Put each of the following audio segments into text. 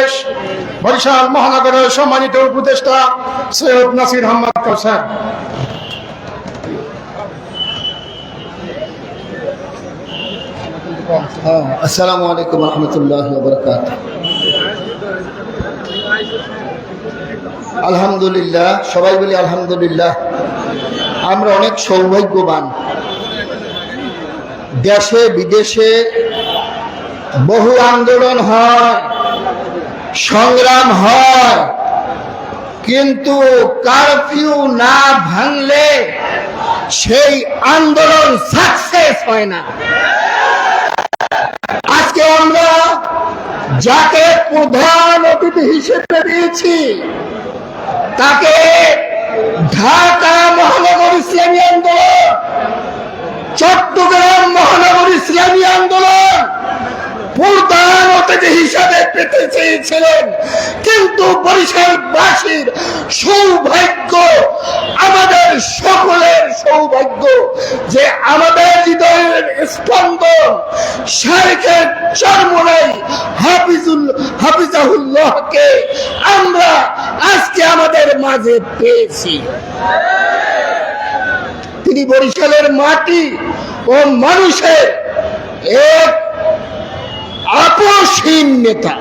বাংলাদেশ বরিশাল মহানগরের সম্মানিত উপদেষ্টা সৈয়দ নাসির আহমদ কাউসার। আসসালামু আলাইকুম রহমতুল্লাহি ওয়া বারাকাতুহু। আলহামদুলিল্লাহ, সবাই বলি আলহামদুলিল্লাহ। আমরা অনেক সৌভাগ্যবান। দেশে বিদেশে বহু আন্দোলন হয়, সংগ্রাম হয়, কিন্তু কারফিউ না ভাঙলে সেই আন্দোলন সাকসেস হয় না। আজকে আমরা যাকে প্রধান অতিথি হিসেবে দিয়েছি তাকে ঢাকা মহানগর ইসলামী আন্দোলন, চট্টগ্রাম মহানগর ইসলামী আন্দোলন প্রধান অতিথি হিসাবে পেতে চেয়েছিলেন, কিন্তু বরিশালবাসীর সৌভাগ্য, আমাদের সকলের সৌভাগ্য যে আমাদের হৃদয়ের স্পন্দন শাইখে চরমোনাই হাফিজাহুল্লাহকে আমরা আজকে আমাদের মাঝে পেয়েছি। তিনি বরিশালের মাটি ও মানুষের এক আপোষহীন নেতা।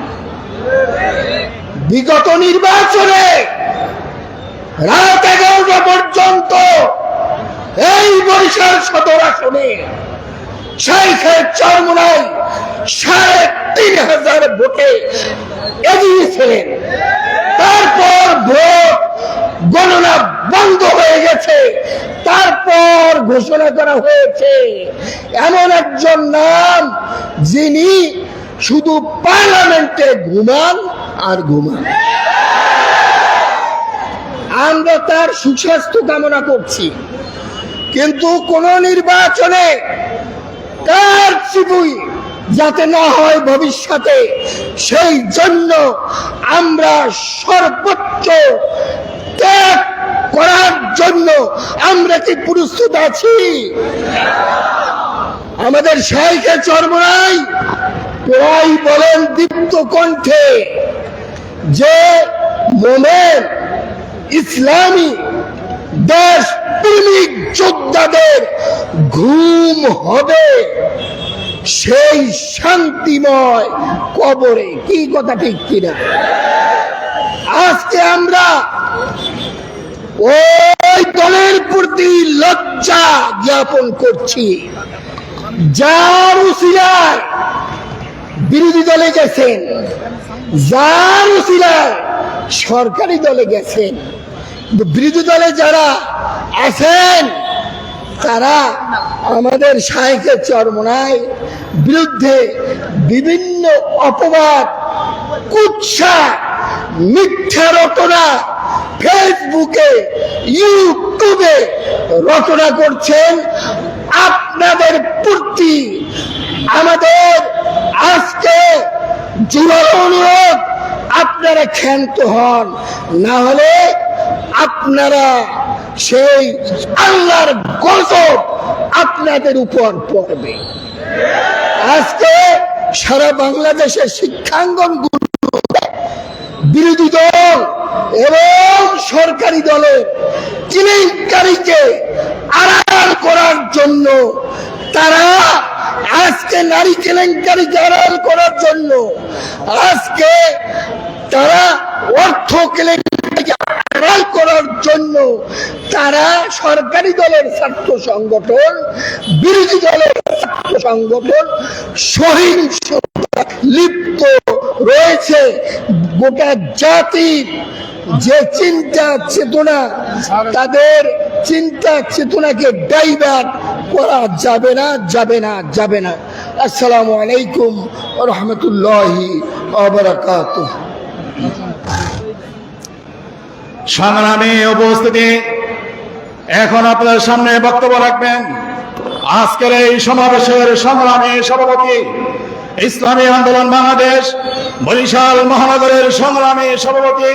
বিগত নির্বাচনে রাত 11টা পর্যন্ত এই বরিশাল সদর আসনে শাইখে চরমোনাই ৩,৫০০ ভোটে এগিয়েছিলেন। তারপর ভোট গণনা বন্ধ হয়ে গেছে, তারপর ঘোষণা করা হয়েছে এমন একজন নাম যিনি শুধু পার্লামেন্টে ঘুমান আর ঘুমান। আমরা তার সুস্বাস্থ্য কামনা করছি, কিন্তু কোন নির্বাচনে তার চিবুই যাতে না হয় ভবিষ্যতে, সেই জন্য আমরা সর্বোচ্চ ত্যাগ করার জন্য আমরা কি প্রস্তুত আছি? আমাদের শাইখে চরমোনাই প্রায় বলেন দীপ্ত কণ্ঠে যে মোমেন ইসলামী দেশ প্রেমিক যোদ্ধাদের ঘুম হবে সেই শান্তিময় কবরে। কি কথা ঠিক কিনা? আজকে আমরা ওই দলের প্রতি লজ্জা জ্ঞাপন করছি, যার উসিলায় বিরোধী দলে গেছেন, যার উসিলায় সরকারি দলে গেছেন। বিরোধী দলে যারা আছেন তারা আমাদের শাইখে চরমোনাই বিরুদ্ধে বিভিন্ন অপবাদ, কুৎসা, মিথ্যা রটনা ফেসবুকে, ইউটিউবে রটনা করছেন। আপনাদের প্রতি আমাদের আজকে জোরালো অনুরোধ, আপনারা ক্ষান্ত হন, না হলে আপনারা সেই আল্লাহর গজব আপনাদের উপর পড়বে। আজকে সারা বাংলাদেশের শিক্ষাঙ্গনগুলো বিরোধী দল এবং সরকারি দলের কেলেঙ্কারিকে আড়াল করার জন্য, তারা আজকে নারী কেলেঙ্কারিকে আড়াল করার জন্য, আজকে তারা অর্থ কেলেঙ্কারিকে আড়াল করার জন্য তারা সরকারি দলের ছাত্র সংগঠন, বিরোধী দলের ছাত্র সংগঠন সহিংসতা লিপ্ত রয়েছে। গোটা জাতির যে চিন্তা চেতনা, তাদের চিন্তা চেতনাকে ডাইভার্ট করা যাবে না, যাবে না, যাবে না। আসসালামু আলাইকুম ওয়া রাহমাতুল্লাহি ওয়া বারাকাতুহু। সংগ্রামী উপস্থিতি, এখন আপনাদের সামনে বক্তব্য রাখবেন আজকের এই সমাবেশের সংগ্রামী সভাপতি, ইসলামী আন্দোলন বাংলাদেশ বরিশাল মহানগরের সংগ্রামী সভাপতি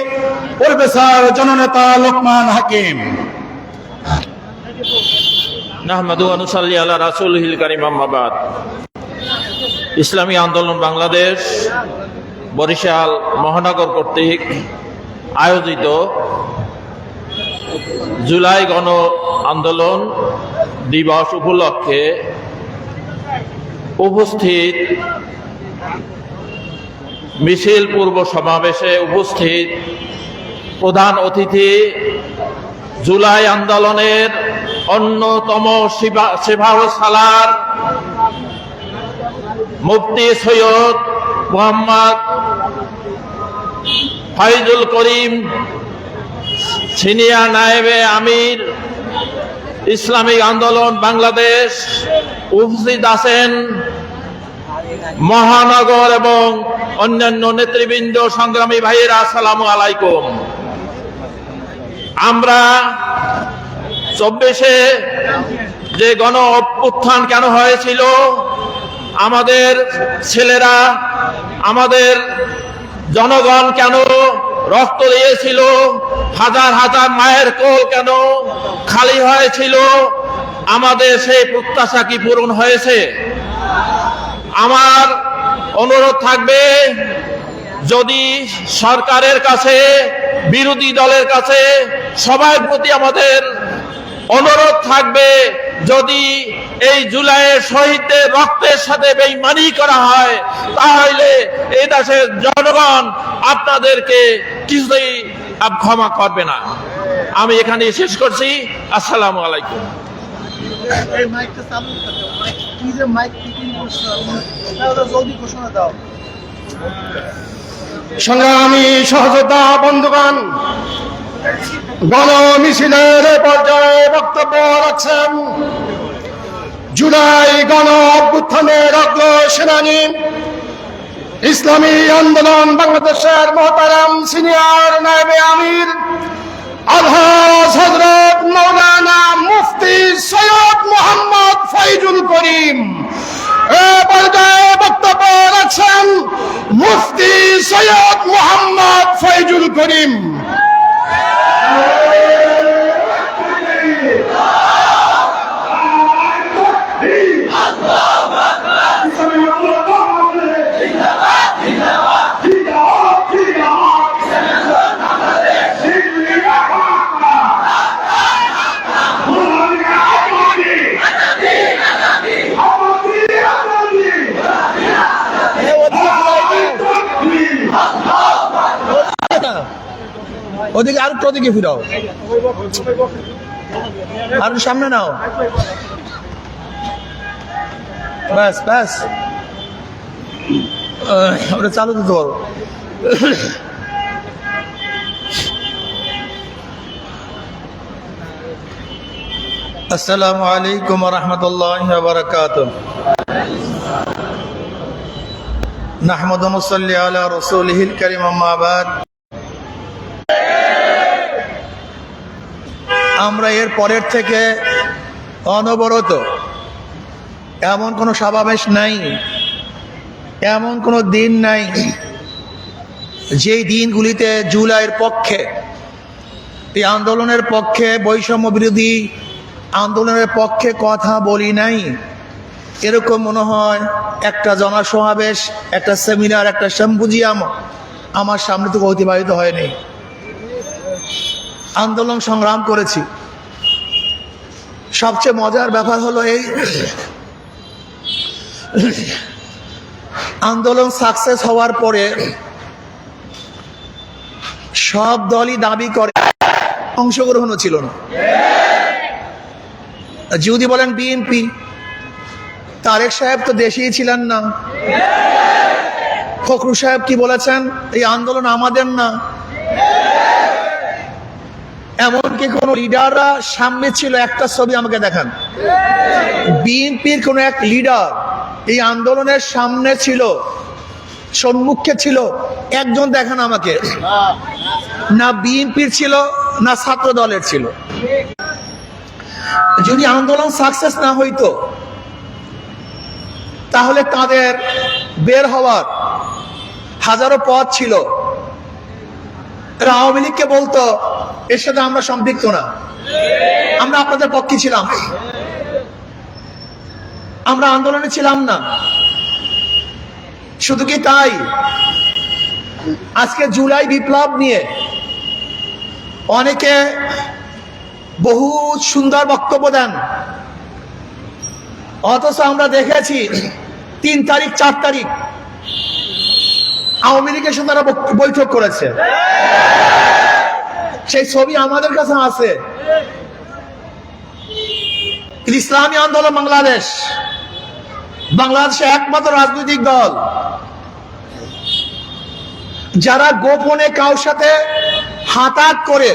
প্রফেসর জননেতা লোকমান হাকিম। নাহমাদু ওয়া নুসাল্লি আলা রাসূলিল কারীম, আম্মা বাদ। ইসলামী আন্দোলন বাংলাদেশ বরিশাল মহানগর কর্তৃক আয়োজিত জুলাই গণ আন্দোলন দিবস উপলক্ষে উপস্থিত মিছিল পূর্ব সমাবেশে উপস্থিত প্রধান অতিথি, জুলাই আন্দোলনের অন্যতম সিপাহ সালার মুফতি সৈয়দ মোহাম্মদ ফাইজুল করিম, সিনিয়র নায়েবে আমির ইসলামিক আন্দোলন বাংলাদেশ, উপস্থিত আছেন মহানগর এবং অন্যান্য নেতৃবৃন্দ, সংগ্রামী ভাইয়েরা, আসসালামু আলাইকুম। আমরা 24-এ যে গণ অভ্যুত্থান কেন হয়েছিল, আমাদের ছেলেরা, আমাদের জনগণ কেন রক্ত দিয়েছিল, হাজার হাজার মায়ের কোল কেন খালি হয়েছিল, আমাদের সেই প্রত্যাশা কি পূরণ হয়েছে? আমার অনুরোধ থাকবে, যদি সরকারের কাছে, বিরোধী দলের কাছে, সবার প্রতি আমাদের অনুরোধ থাকবে, যদি এই জুলাইয়ের শহীদদের রক্তের সাথে বেঈমানি করা হয়, তাহলে এই দেশের জনগণ আপনাদেরকে কিছুই ক্ষমা করবে না। আমি এখানে শেষ করছি। আসসালামু আলাইকুম। সংগ্রামী সহযোদ্ধা বন্ধুগণ, গণ মিছিলের পর্যায়ে বক্তব্য রাখছেন জুলাই গণ অভ্যুত্থানের অগ্রসেনানী, ইসলামী আন্দোলন বাংলাদেশের মোহতারাম সিনিয়র নায়েবে আমির আলহাজ হযরত মাওলানা মুফতি সৈয়দ মোহাম্মদ ফাইজুল করিম। এ পর্যায়ে বক্তব্য রাখছেন মুফতি সৈয়দ মোহাম্মদ ফাইজুল করিম। ওদিকে আর ওদিকে ফিরাও, আর সামনে নাও, ব্যাস ব্যাস, ওটা চালু দিতে পারো। আসসালামু আলাইকুম ওয়া রাহমাতুল্লাহি ওয়া বারাকাতুহু। নাহমাদু ওয়া নুসাল্লি আলা রাসূলিহিল কারীম, আম্মা বাদ। আমরা এর পরের থেকে অনবরত এমন কোনো সমাবেশ নাই, এমন কোনো দিন নাই যেই দিনগুলিতে জুলাইয়ের পক্ষে, এই আন্দোলনের পক্ষে, বৈষম্য বিরোধী আন্দোলনের পক্ষে কথা বলি নাই। এরকম মনে হয় একটা জনসমাবেশ, একটা সেমিনার, একটা সিম্পোজিয়াম আমার সামনে থেকে অতিবাহিত হয়নি। আন্দোলন সংগ্রাম করেছি। সবচেয়ে মজার ব্যাপার হলো এই আন্দোলন সাকসেস হওয়ার পরে সব দলই দাবি করে অংশগ্রহণও ছিল না। যদি বলেন বিএনপি, তারেক সাহেব তো দেশেই ছিলেন না। ফখরুল সাহেব কি বলেছেন? এই আন্দোলন আমাদের না। এমনকি কোন লিডাররা সামনে ছিল, একটা ছবি আমাকে দেখান, বিএনপির কোন এক লিডার এই আন্দোলনের সামনে ছিল, সম্মুখে ছিল, একজন দেখান আমাকে। না বিএনপির ছিল, না ছাত্র দলের ছিল। যদি আন্দোলন সাকসেস না হইতো, তাহলে তাদের বের হওয়ার হাজারো পথ ছিল। আওয়ামী লীগকে বলতো এর সাথে আমরা সম্পৃক্ত না, আমরা আপনাদের পক্ষে ছিলাম, আমরা আন্দোলনে ছিলাম না। শুধু কি তাই, আজকে জুলাই বিপ্লব নিয়ে অনেকে বহু সুন্দর বক্তব্য দেন, অথচ আমরা দেখেছি 3 তারিখ 4 তারিখ আওয়ামী লীগের সাথে তারা বৈঠক করেছে। সেই ছবি আমাদের কাছে আছে। ইসলামী আন্দোলন বাংলাদেশে একমাত্র রাজনৈতিক দল যারা গোপনে কারোর সাথে হাতাহাত করে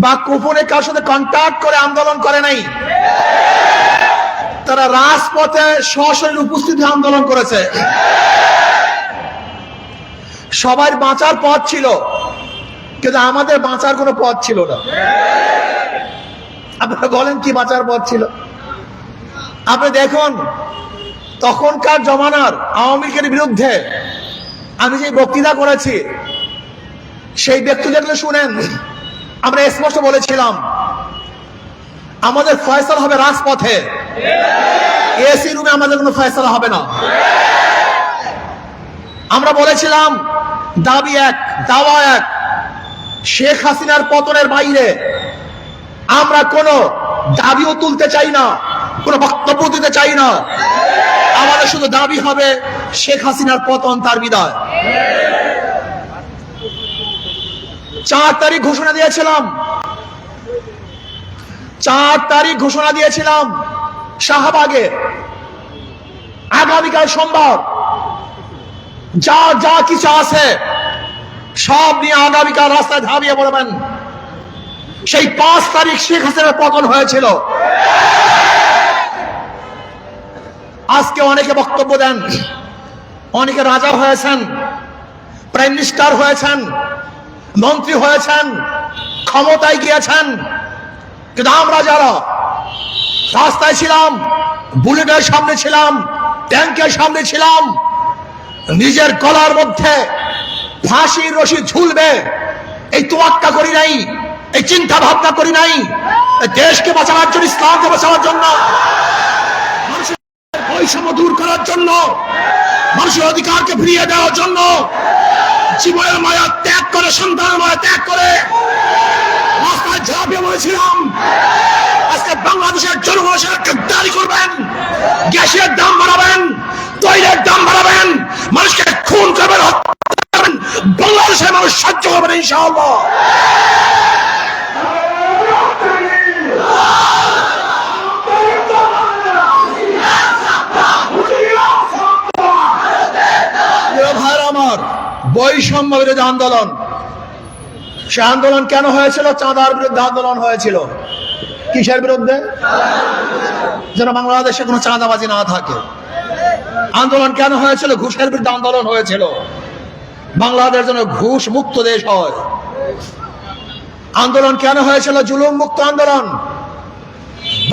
বা গোপনে কারোর সাথে কন্ট্যাক্ট করে আন্দোলন করে নাই, তারা রাজপথে সশরীরে উপস্থিত হয়ে আন্দোলন করেছে। সবার বাঁচার পথ ছিল, কিন্তু আমাদের বাঁচার কোনো পথ ছিল না। আপনারা বলেন কি বাঁচার পথ ছিল? আপনি দেখুন, তখনকার জমানার আওয়ামী লীগের বিরুদ্ধে আমি যে বক্তৃতা করেছি, সেই ব্যক্তিদেরকে শুনেন। আমরা স্পষ্ট বলেছিলাম আমাদের ফয়সালা হবে রাজপথে, এসি রুমে আমাদের কোনো ফয়সালা হবে না। আমরা বলেছিলাম দাবি এক, দাওয়া এক, শেখ হাসিনার পতনের বাইরে আমরা কোনো দাবিও তুলতে চাই না, কোনো বক্তব্য দিতে চাই না। আমাদের শুধু দাবি হবে শেখ হাসিনার পতন, তার বিদায়। 4 তারিখ ঘোষণা দিয়েছিলাম, 4 তারিখ ঘোষণা দিয়েছিলাম শাহবাগে, আগামীকাল সোমবার যা যা কিছু আছে সব নিয়ে আগামীকাল রাস্তায় ঝাঁপিয়ে পড়বেন। সেই 5 তারিখ শেখ হাসিনার পতন হয়েছিল। আজকে অনেকে বক্তব্য দেন, অনেকে রাজা হয়েছেন, প্রাইম মিনিস্টার হয়েছেন, মন্ত্রী হয়েছেন, ক্ষমতায় গিয়েছেন, কিন্তু আমরা যারা রাস্তায় ছিলাম, বুলেটের সামনে ছিলাম, ট্যাঙ্কের সামনে ছিলাম, নিজের গলার মধ্যে ফাঁসির রশি ঝুলবে এই তোয়াক্কা করি নাই, এই চিন্তা ভাবনা করি নাই। দেশকে বাঁচানোর জন্য, ইসলামকে বাঁচানোর জন্য, মানুষের বৈষম্য দূর করার জন্য, মানুষের অধিকারকে ফিরিয়ে দেওয়ার জন্য জীবনের মায়া ত্যাগ করে, সন্তানের মায়া ত্যাগ করে রাস্তায় ঝাঁপিয়ে পড়েছিলাম। আজকে বাংলাদেশের জনগণের গাদ্দারি করবেন, গ্যাসের দাম বাড়াবেন, তৈলের দাম বাড়াবেন, মানুষকে খুন করবেন, হত্যা করবেন, বাংলাদেশের মানুষ সহ্য করবেন ইনশাআল্লাহ। আমার বৈষম্য বিরোধী আন্দোলন, সে আন্দোলন কেন হয়েছিল? চাঁদার বিরুদ্ধে আন্দোলন হয়েছিল। কিসের বিরুদ্ধে? যেন বাংলাদেশে কোনো চাঁদাবাজি না থাকে। আন্দোলন কেন হয়েছিল? ঘুষের বিরুদ্ধে আন্দোলন হয়েছিল, বাংলাদেশ যেন ঘুষ মুক্ত দেশ হয়। আন্দোলন কেন হয়েছিল? জুলুম মুক্ত আন্দোলন,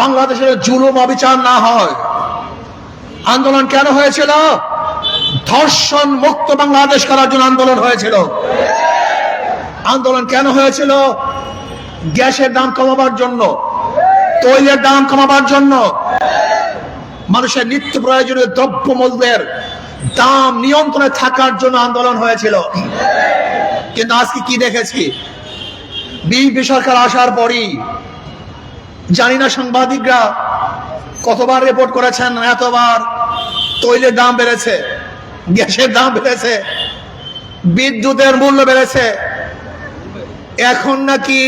বাংলাদেশের জুলুম অবিচার না হয়। আন্দোলন কেন হয়েছিল? ধর্ষণ মুক্ত বাংলাদেশ করার জন্য আন্দোলন হয়েছিল। আন্দোলন কেন হয়েছিল? গ্যাসের দাম কমাবার জন্য, তৈলের দাম কমাবার জন্য, মানুষের নিত্য প্রয়োজনীয় দ্রব্যমূল্যের দাম নিয়ন্ত্রণে থাকার জন্য আন্দোলন হয়েছিল। কিন্তু আজকে কি দেখেছি? বিএনপি সরকার আসার পরই জানি না সাংবাদিকরা কতবার রিপোর্ট করেছেন, এতবার তৈলের দাম বেড়েছে, গ্যাসের দাম বেড়েছে, বিদ্যুতের মূল্য বেড়েছে। এখন নাকি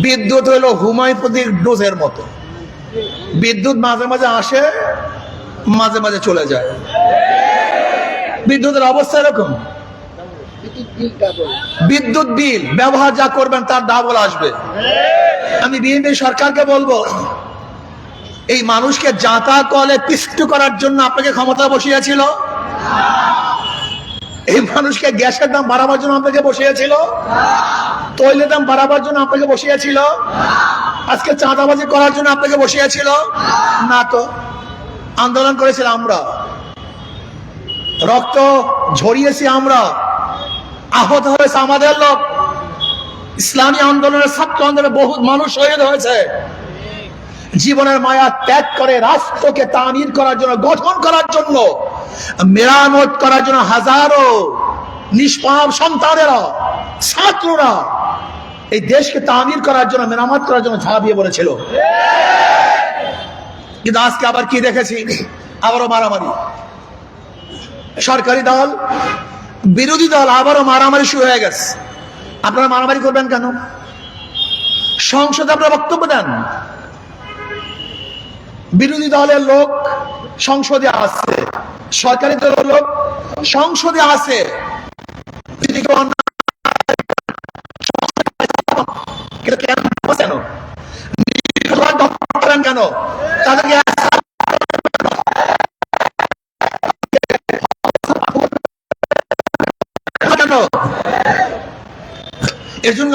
বিদ্যুৎ হলো হোমিওপ্যাথিক ডোজের মতো, বিদ্যুৎ মাঝে মাঝে আসে, মাঝে মাঝে চলে যায়। বিদ্যুতের অবস্থা এরকম, বিদ্যুৎ বিল ব্যবহার যা করবেন তার ডাবল আসবে। আমি বিএনপি সরকারকে বলবো, এই মানুষকে জাতা কলে পিষ্ট করার জন্য আপনাকে ক্ষমতা বসিয়েছিল? এই মানুষকে গ্যাসের দাম বাড়াবার জন্য আপনাকে বসিয়েছিল? তৈলের দাম বাড়াবার জন্য আপনাকে বসিয়েছিল? আজকে চাঁদাবাজি করার জন্য আপনাকে বসিয়েছিল? না তো। আন্দোলন করেছিলাম আমরা, রক্ত ঝরিয়েছি আমরা, আহত হয়েছে আমাদের লোক। ইসলামী আন্দোলনের, ছাত্র আন্দোলনের বহু মানুষ শহীদ হয়েছে। জীবনের মায়া ত্যাগ করে রাষ্ট্রকে তামির করার জন্য, গঠন করার জন্য, মেরামত করার জন্য হাজারো নিষ্পাপ সন্তানেরা, ছাত্ররা এই দেশকে তামির করার জন্য, মেরামত করার জন্য ঝাঁপিয়ে পড়েছিল। কিন্তু আজকে আবার কি দেখেছি? আবারও মারামারি। সরকারি দল, বিরোধী দল আবারও মারামারি শুরু হয়ে গেছে। আপনারা মারামারি করবেন কেন? সংসদে আপনারা বক্তব্য দেন। বিরোধী দলের লোক সংসদে আছে, সরকারি দলের লোক সংসদে আছে। কেন তাদেরকে এর জন্য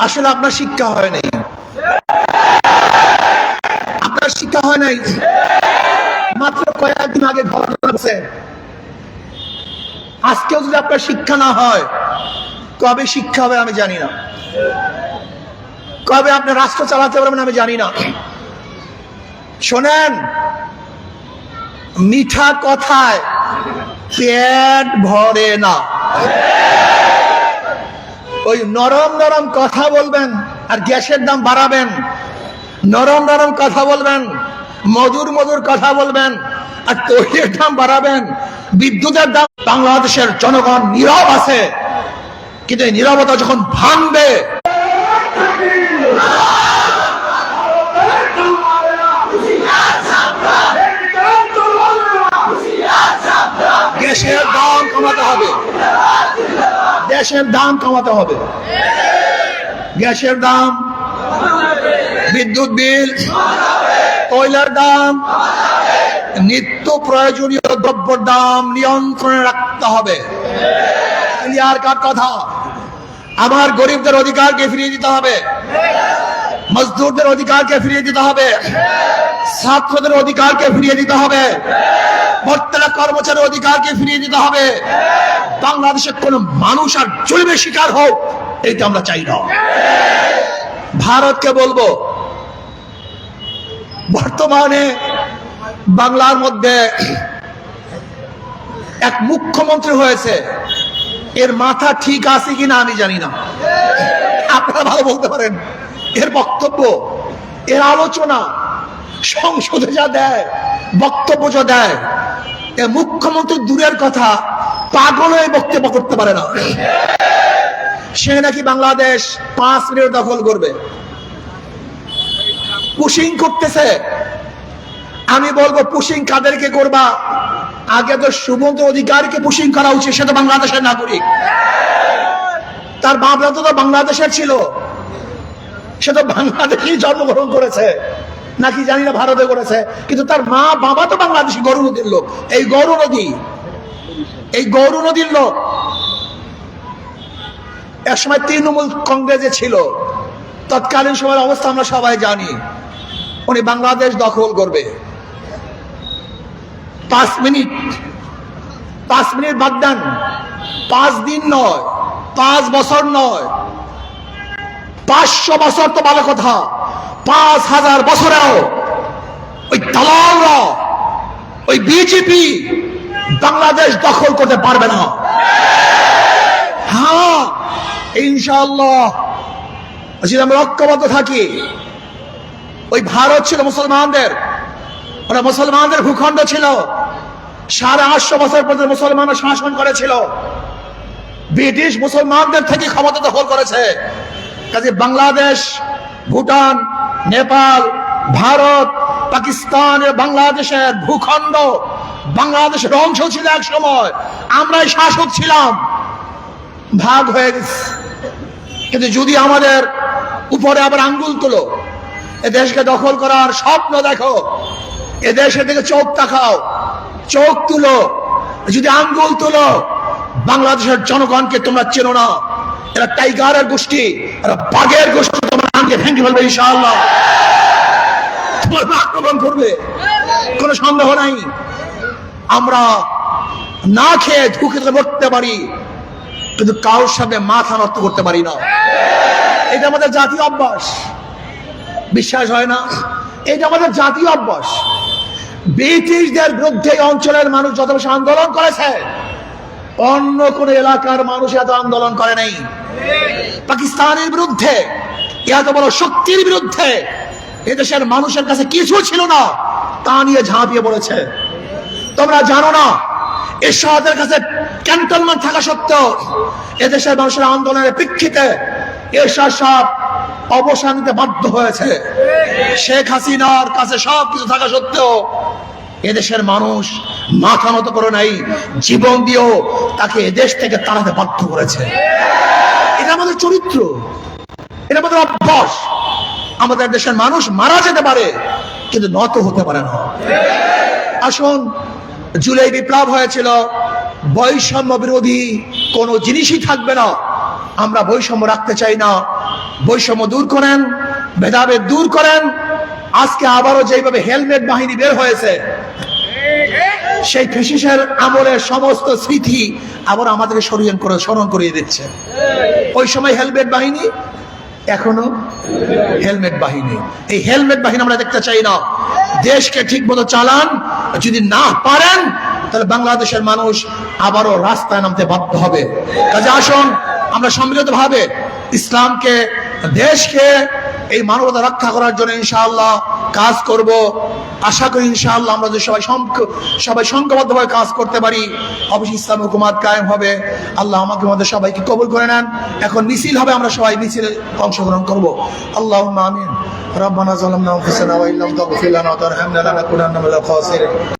আসলে আপনার শিক্ষা হয় নাই, আপনার শিক্ষা হয় নাই। মাত্র কয়েকদিন আগে ঘটনা ঘটেছে। আজকেও যদি আপনার শিক্ষা না হয়, কবে শিক্ষা হবে আমি জানি না, কবে আপনি রাষ্ট্র চালাতে পারবেন আমি জানি না। শোনেন, মিঠা কথায় পেট ভরে না। ওই নরম নরম কথা বলবেন আর গ্যাসের দাম বাড়াবেন, নরম নরম কথা বলবেন, মধুর মধুর কথা বলবেন আর তৈলের দাম বাড়াবেন, বিদ্যুতের দাম। বাংলাদেশের জনগণ নীরব আছে, কিন্তু এই নীরবতা যখন ভাঙবে, গ্যাসের দাম কমাতে হবে, গ্যাসের দাম কমাতে হবে, গ্যাসের দাম, বিদ্যুৎ বিল, কয়লার দাম, নিত্য প্রয়োজনীয় দ্রব্যের দাম নিয়ন্ত্রণে রাখতে হবে। ক্লিয়ার কাট কথা। আমার গরিবদের অধিকারকে ফিরিয়ে দিতে হবে, মজদুরদের অধিকারকে ফিরিয়ে দিতে হবে, ছাত্রদের অধিকারকে ফিরিয়ে দিতে হবে, প্রত্যেক কর্মচারীর অধিকারকে ফিরিয়ে দিতে হবে। বাংলাদেশের কোন মানুষ আর জুলুমের শিকার হোক, এইটা আমরা চাই না। ভারতকে বলবো, বর্তমানে বাংলার মধ্যে এক মুখ্যমন্ত্রী হয়েছে, এর মাথা ঠিক আছে কিনা আমি জানি না, আপনারা ভালো বলতে পারেন। এর বক্তব্য, এর আলোচনা, সংসদে যা দেয়, বক্তব্য যা দেয়, এ মুখ্যমন্ত্রী দূরের কথা, পাগল হয়ে বক্তব্য করতে পারে না। সে নাকি বাংলাদেশ 5 মিনিট দখল করবে, পুশিং করতেছে। আমি বলবো, পুশিং কাদেরকে করবা? আগে তো শুভেন্দু অধিকারীকে পুশিং করা উচিত, সে তো বাংলাদেশের নাগরিক, তার বাবা তো বাংলাদেশের ছিল, সে তো বাংলাদেশেই জন্মগ্রহণ করেছে, নাকি জানি না ভারতে করেছে, কিন্তু তার মা বাবা তো বাংলাদেশি, গৌর নদীর লোক। এই গৌর নদী, এই গৌর নদীর লোক একসময় তৃণমূল কংগ্রেসে ছিল, তৎকালীন সময়ের অবস্থা আমরা সবাই জানি। উনি বাংলাদেশ দখল করবে। 5 মিনিট বাদ দেন, 5 দিন নয়, 5 বছর নয়, 500 বছর তো ভালো কথা, 5000 বছরেও ওই দালালরা, ওই বিজেপি বাংলাদেশ দখল করতে পারবে না। হ্যাঁ, ইনশাআল্লাহ যদি আমরা ঐক্যবদ্ধ থাকি। ওই ভারত ছিল মুসলমানদের, ওরা মুসলমানদের ভূখণ্ড ছিল, 850 বছর পর্যন্ত মুসলমানরা শাসন করেছিল। ব্রিটিশ মুসলমানদের থেকে ক্ষমতা দখল করেছে। কাজে বাংলাদেশ, ভুটান, নেপাল, ভারত, পাকিস্তান, বাংলাদেশের ভূখণ্ড, বাংলাদেশের অংশ ছিল এক সময়, আমরাই শাসক ছিলাম, ভাগ হয়ে গেছে। কিন্তু যদি আমাদের উপরে আবার আঙ্গুল তোলো, এ দেশকে দখল করার স্বপ্ন দেখো, এ দেশের দিকে চোখ তাকাও, চোখ তুলো, যদি আঙ্গুল তুলো, বাংলাদেশের জনগণকে তোমরা চেনো না, এরা টাইগারের গোষ্ঠী, এরা বাঘের গোষ্ঠী, তোমরা আঙ্গে ভেঙে ফেলবে ইনশাআল্লাহ, তোমার আক্রমণ করবে, কোনো সন্দেহ নাই। আমরা না খেয়ে ধুকে মরতে পারি, কিন্তু কারোর সামনে মাথা নত করতে পারি না। এটা আমাদের জাতীয় অভ্যাস, বিশ্বাস হয় না? এটা আমাদের জাতীয় অভ্যাস। ব্রিটিশদের বিরুদ্ধে এই অঞ্চলের মানুষ যত বেশি আন্দোলন করেছে, অন্য কোন এলাকার মানুষ এত আন্দোলন করে নাই। পাকিস্তানের বিরুদ্ধে, এত বড় শক্তির বিরুদ্ধে এদেশের মানুষের কাছে কিছু ছিল না, তা নিয়ে ঝাঁপিয়ে পড়েছে। তোমরা জানো না, এরশাদের কাছে ক্যান্টনমেন্ট থাকা সত্ত্বেও এদেশের মানুষের আন্দোলনের প্রেক্ষিতে এরশাদ সাহেব অবসান নিতে বাধ্য হয়েছে। শেখ হাসিনার কাছে সবকিছু থাকা সত্ত্বেও এদেশের মানুষ মাথা নত করে নাই, জীবন দিয়েও তাকে এদেশ থেকে তাড়াতে বাধ্য করেছে। এটা আমাদের চরিত্র, এটা আমাদের অভ্যাস। আমাদের দেশের মানুষ মারা যেতে পারে কিন্তু নত হতে পারে না। আসুন, জুলাই বিপ্লব হয়েছিল, বৈষম্য বিরোধী কোনো জিনিসই থাকবে না। আমরা বৈষম্য রাখতে চাই না। বৈষম্য দূর করেন, ভেদাভেদ দূর করেন। আজকে আবারও যেভাবে হেলমেট বাহিনী বের হয়েছে, সেই ফেসিসের আমলের সমস্ত স্মৃতি আবার আমাদেরকে স্মরণ করিয়ে দিচ্ছে। ওই সময় হেলমেট বাহিনী, এখনো হেলমেট বাহিনী। এই হেলমেট বাহিনী আমরা দেখতে চাই না। দেশকে ঠিক মতো চালান, যদি না পারেন তাহলে বাংলাদেশের মানুষ আবারও রাস্তায় নামতে বাধ্য হবে। কাজে আসুন, আমরা সম্মিলিত ভাবে ইসলামকে, দেশকে, এই মানবতা রক্ষা করার জন্য ইনশাআল্লাহ কাজ করব। আশা করি ইনশাআল্লাহ আমরা যদি সবাই সংঘবদ্ধভাবে কাজ করতে পারি, অবশ্যই ইসলাম হুকুমাত কায়েম হবে। আল্লাহ আমাকে আমাদের সবাইকে কবুল করে নেন। এখন মিছিল হবে, আমরা সবাই মিছিলে অংশগ্রহণ করব। আল্লাহুম্মা আমিন। রব্বানা যালামনা আনফুসানা ওয়া ইল্লাম তাগফির লানা ওয়া তারহামনা লানাকুনান্না মিনাল খাসিরিন।